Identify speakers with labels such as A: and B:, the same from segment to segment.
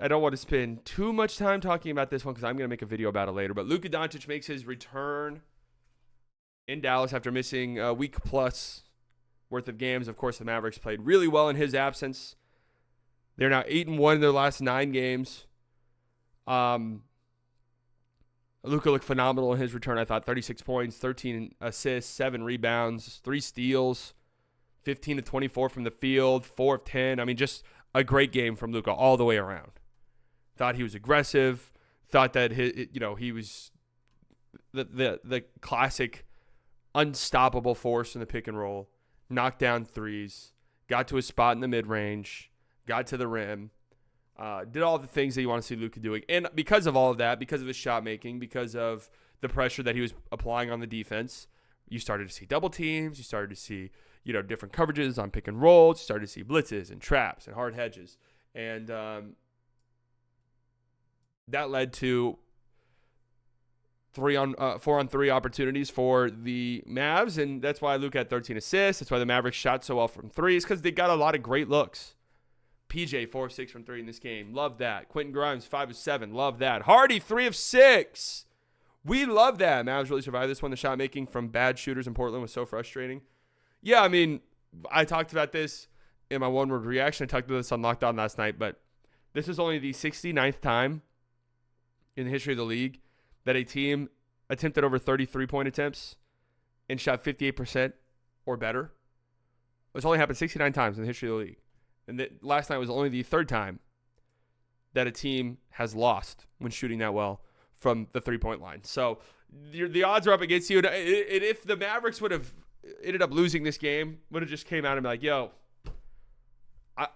A: I don't want to spend too much time talking about this one because I'm going to make a video about it later. But Luka Doncic makes his return in Dallas after missing a week plus worth of games. Of course, the Mavericks played really well in his absence. They're now 8-1 in their last 9 games. Luka looked phenomenal in his return. I thought 36 points, 13 assists, 7 rebounds, 3 steals, 15 to 24 from the field, 4 of 10. I mean, just a great game from Luka all the way around. Thought he was aggressive. Thought that he was the classic unstoppable force in the pick and roll. Knocked down threes. Got to his spot in the mid range. Got to the rim. Did all the things that you want to see Luka doing. And because of all of that, because of his shot making, because of the pressure that he was applying on the defense, you started to see double teams. You started to see different coverages on pick and rolls. You started to see blitzes and traps and hard hedges. And that led to 4-on-3 opportunities for the Mavs, and that's why Luka had 13 assists. That's why the Mavericks shot so well from threes, because they got a lot of great looks. PJ 4 of 6 from 3 in this game, love that. Quentin Grimes 5 of 7, love that. Hardy 3 of 6, we love that. Mavs really survived this one. The shot making from bad shooters in Portland was so frustrating. Yeah, I mean, I talked about this in my one-word reaction. I talked about this on Lockdown last night, but this is only the 69th time in the history of the league that a team attempted over 33-point attempts and shot 58% or better. It's only happened 69 times in the history of the league. And last night was only the 3rd time that a team has lost when shooting that well from the 3-point line. So the odds are up against you. And if the Mavericks would have ended up losing this game, would have just came out and be like, yo,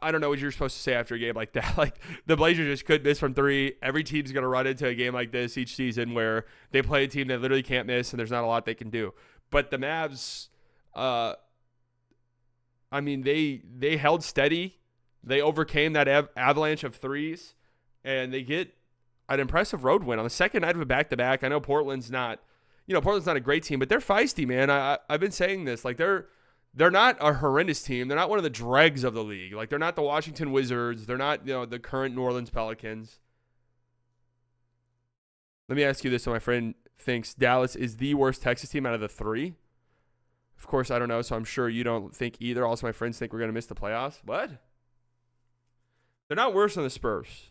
A: I don't know what you're supposed to say after a game like that. Like, the Blazers just couldn't miss from 3. Every team's going to run into a game like this each season where they play a team that literally can't miss and there's not a lot they can do. But the Mavs, they held steady. They overcame that avalanche of threes, and they get an impressive road win on the second night of a back-to-back. I know Portland's not a great team, but they're feisty, man. I've been saying this. Like, they're not a horrendous team. They're not one of the dregs of the league. Like, they're not the Washington Wizards. They're not, the current New Orleans Pelicans. Let me ask you this. So my friend thinks Dallas is the worst Texas team out of the 3. Of course, I don't know, so I'm sure you don't think either. Also, my friends think we're going to miss the playoffs. What? They're not worse than the Spurs.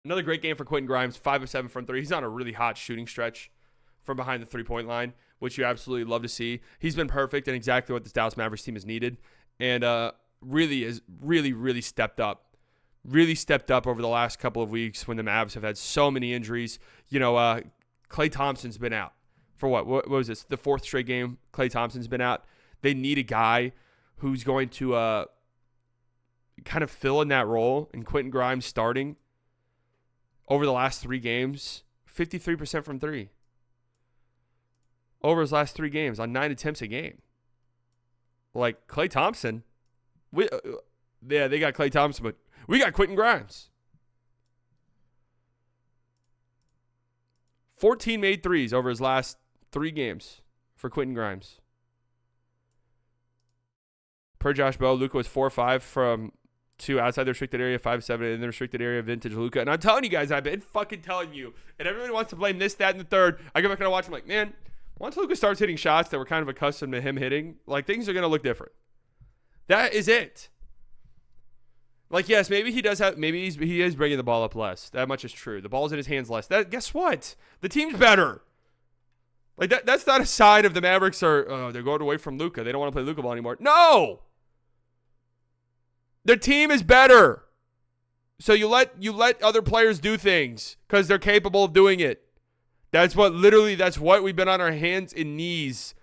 A: Another great game for Quentin Grimes, 5 of 7 from 3. He's on a really hot shooting stretch from behind the 3-point line, which you absolutely love to see. He's been perfect and exactly what this Dallas Mavericks team has needed, and really stepped up. Really stepped up over the last couple of weeks when the Mavs have had so many injuries. Klay Thompson's been out for what was this? The 4th straight game Klay Thompson's been out. They need a guy who's going to kind of fill in that role, and Quentin Grimes starting over the last 3 games, 53% from 3. Over his last 3 games on 9 attempts a game. Like, Klay Thompson, they got Klay Thompson, but we got Quentin Grimes. 14 made threes over his last 3 games for Quentin Grimes. Per Josh Bell, Luka was 4-5 from 2 outside the restricted area, 5-7 in the restricted area, vintage Luka. And I'm telling you guys, I've been fucking telling you. And everybody wants to blame this, that, and the third. I go back and I watch him like, man, once Luka starts hitting shots that we're kind of accustomed to him hitting, like, things are going to look different. That is it. Like, yes, maybe he is bringing the ball up less. That much is true. The ball's in his hands less. Guess what? The team's better. Like, that's not a sign of the Mavericks they're going away from Luka. They don't want to play Luka ball anymore. No! Their team is better. So you let other players do things because they're capable of doing it. That's what we've been on our hands and knees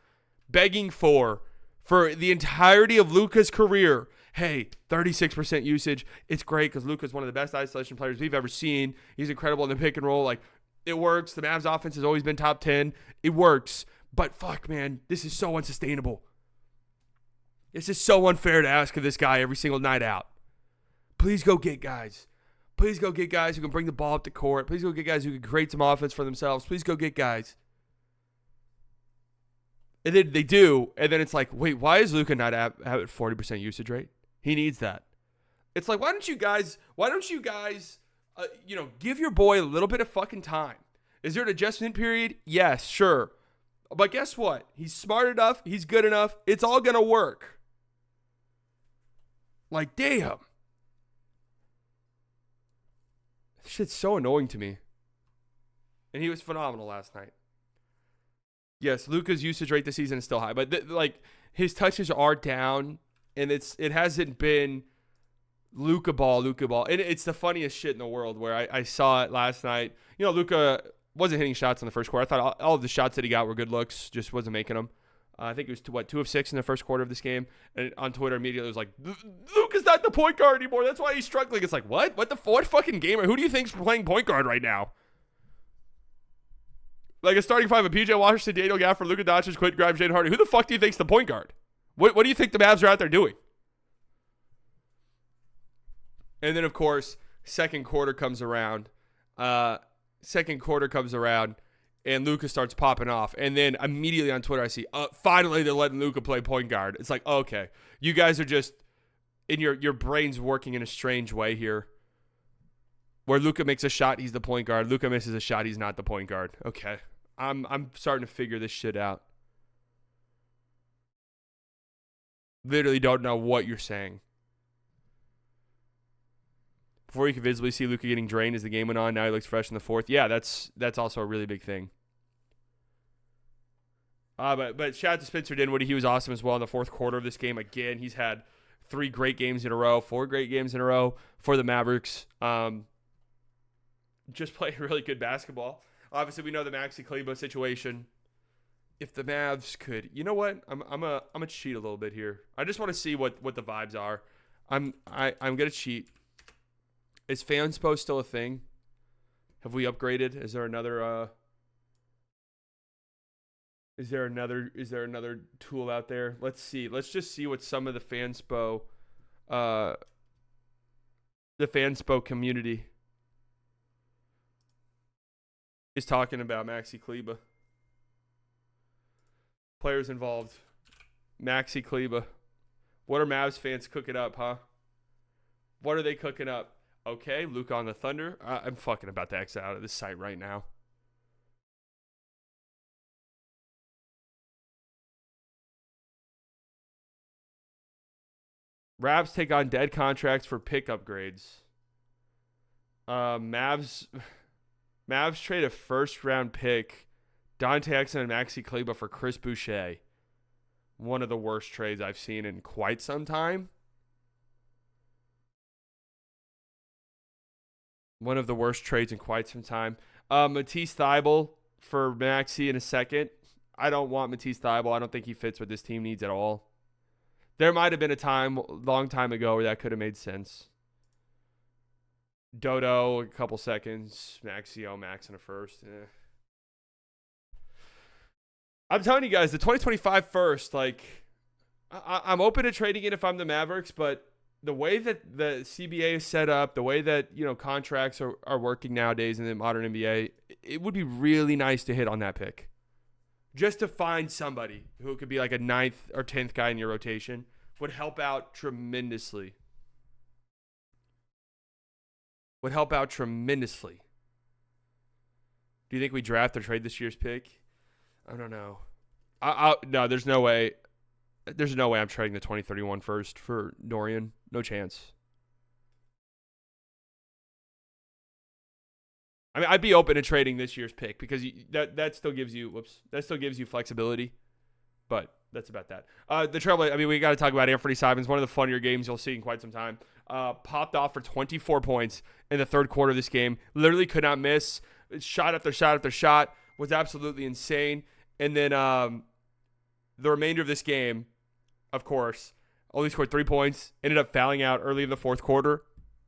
A: begging for the entirety of Luka's career. Hey, 36% usage. It's great because Luka's one of the best isolation players we've ever seen. He's incredible in the pick and roll. Like, it works. The Mavs offense has always been top 10. It works. But fuck, man, this is so unsustainable. This is so unfair to ask of this guy every single night out. Please go get guys. Please go get guys who can bring the ball up the court. Please go get guys who can create some offense for themselves. Please go get guys. And then they do, and then it's like, wait, why is Luka not at 40% usage rate? He needs that. It's like, why don't you guys, give your boy a little bit of fucking time? Is there an adjustment period? Yes, sure. But guess what? He's smart enough. He's good enough. It's all going to work. Like, damn. This shit's so annoying to me. And he was phenomenal last night. Yes, Luka's usage rate this season is still high. But, his touches are down. And it hasn't been Luka ball. And it's the funniest shit in the world where I saw it last night. Luka wasn't hitting shots in the first quarter. I thought all of the shots that he got were good looks, just wasn't making them. I think it was, 2 of 6 in the first quarter of this game. And on Twitter, immediately it was like, Luka's not the point guard anymore. That's why he's struggling. It's like, what? What fucking gamer? Who do you think's playing point guard right now? Like a starting five of PJ Washington, Daniel Gafford, Luka Doncic, Quentin Grimes, Jaden Hardy. Who the fuck do you think's the point guard? What do you think the Mavs are out there doing? And then, of course, second quarter comes around. And Luka starts popping off. And then immediately on Twitter, I see, finally they're letting Luka play point guard. It's like, okay, you guys are just, in your brain's working in a strange way here. Where Luka makes a shot, he's the point guard. Luka misses a shot, he's not the point guard. Okay, I'm starting to figure this shit out. Literally don't know what you're saying. Before you could visibly see Luka getting drained as the game went on. Now he looks fresh in the fourth. Yeah, that's also a really big thing. But shout out to Spencer Dinwiddie. He was awesome as well in the fourth quarter of this game. Again, he's had 4 great games in a row for the Mavericks. Just playing really good basketball. Obviously, we know the Maxi Kleber situation. If the Mavs could, you know what? I'm gonna cheat a little bit here. I just want to see what the vibes are. I'm gonna cheat. Is Fanspo still a thing? Have we upgraded? Is there another tool out there? Let's see. Let's just see what some of the Fanspo community is talking about Maxi Kleber. Players involved. Maxi Kleber. What are Mavs fans cooking up, huh? What are they cooking up? Okay, Luka on the Thunder. I'm fucking about to exit out of this site right now. Rabs take on dead contracts for pick upgrades. Mavs trade a first-round pick, Dante Exum and Maxi Kleber for Chris Boucher. One of the worst trades I've seen in quite some time. Matisse Thybulle for Maxi in a second. I don't want Matisse Thybulle. I don't think he fits what this team needs at all. There might have been a long time ago, where that could have made sense. Dodo, a couple seconds. Max in a first. I'm telling you guys, the 2025 first, I'm open to trading it if I'm the Mavericks, but the way that the CBA is set up, the way that, contracts are working nowadays in the modern NBA, it would be really nice to hit on that pick. Just to find somebody who could be like a 9th or 10th guy in your rotation would help out tremendously. Do you think we draft or trade this year's pick? I don't know. No, there's no way. There's no way I'm trading the 2031 first for Dorian. No chance. I mean, I'd be open to trading this year's pick because that still gives you flexibility. But that's about that. The Trailblazers, I mean, we got to talk about Anthony Simons, one of the funnier games you'll see in quite some time. Popped off for 24 points in the third quarter of this game. Literally could not miss. Shot after shot after shot. Was absolutely insane. And then the remainder of this game, of course, only scored 3 points. Ended up fouling out early in the fourth quarter.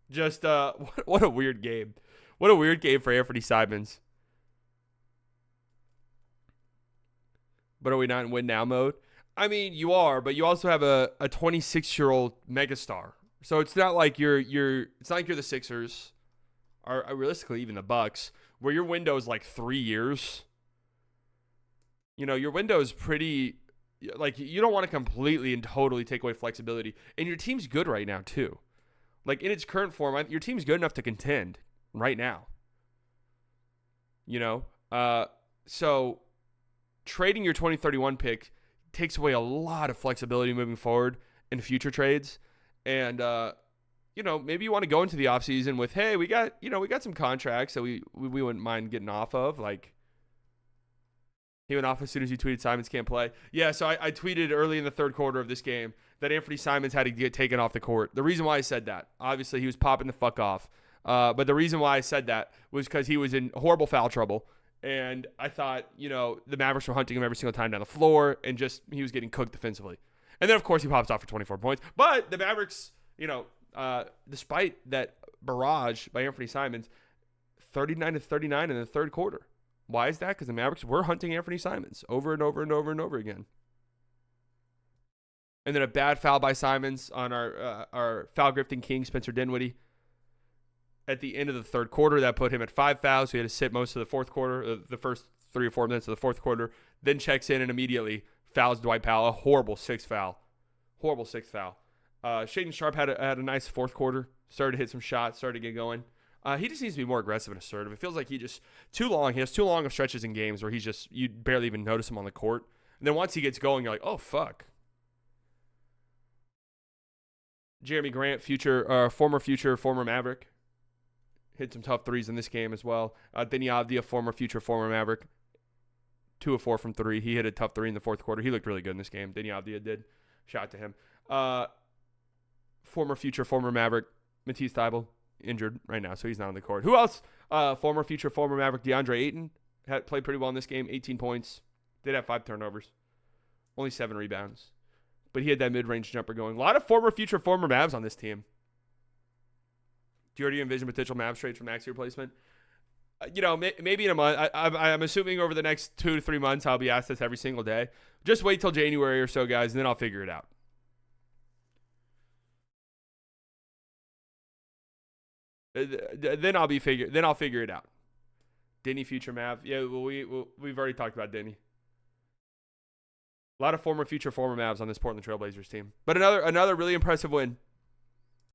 A: Just what a weird game. What a weird game for Anthony Simons. But are we not in win now mode? I mean, you are, but you also have a 26-year-old megastar. So it's not like you're the Sixers, or realistically even the Bucks, where your window is like 3 years. Your window is pretty, you don't want to completely and totally take away flexibility. And your team's good right now too. Like, in its current form, your team's good enough to contend right now. You know? So trading your 2031 pick takes away a lot of flexibility moving forward in future trades. And, you know, maybe you want to go into the offseason with, hey, we got some contracts that we wouldn't mind getting off of. Like, he went off as soon as you tweeted Simons can't play. Yeah, so I tweeted early in the third quarter of this game that Anthony Simons had to get taken off the court. The reason why I said that, obviously he was popping the fuck off. But the reason why I said that was because he was in horrible foul trouble. And I thought, you know, the Mavericks were hunting him every single time down the floor, and just he was getting cooked defensively. And then, of course, he pops off for 24 points. But the Mavericks, you know, despite that barrage by Anthony Simons, 39-39 in the third quarter. Why is that? Because the Mavericks were hunting Anthony Simons over and over and over and over again. And then a bad foul by Simons on our foul-grifting king, Spencer Dinwiddie. At the end of the third quarter, that put him at 5 fouls. So he had to sit most of the fourth quarter, the first 3 or 4 minutes of the fourth quarter. Then checks in and immediately fouls Dwight Powell. A horrible sixth foul. Shaedon Sharpe had a nice fourth quarter. Started to hit some shots. Started to get going. He just needs to be more aggressive and assertive. It feels like he has too long of stretches in games where you barely even notice him on the court. And then once he gets going, you're like, oh, fuck. Jeremy Grant, former Maverick. Hit some tough threes in this game as well. Deni Avdija, former Maverick. 2 of 4 from 3. He hit a tough 3 in the fourth quarter. He looked really good in this game. Deni Avdija did. Shout out to him. Former Maverick. Matisse Thybulle, injured right now, so he's not on the court. Who else? Former Maverick DeAndre Ayton played pretty well in this game. 18 points. Did have 5 turnovers. Only 7 rebounds. But he had that mid-range jumper going. A lot of former Mavs on this team. Do you already envision potential Mavs trades for Maxey replacement? You know, maybe in a month. I'm assuming over the next 2 to 3 months I'll be asked this every single day. Just wait till January or so, guys, and then I'll figure it out. Then I'll figure it out. Denny, future Mav. Yeah, well, we've already talked about Denny. A lot of former Mavs on this Portland Trailblazers team. But another really impressive win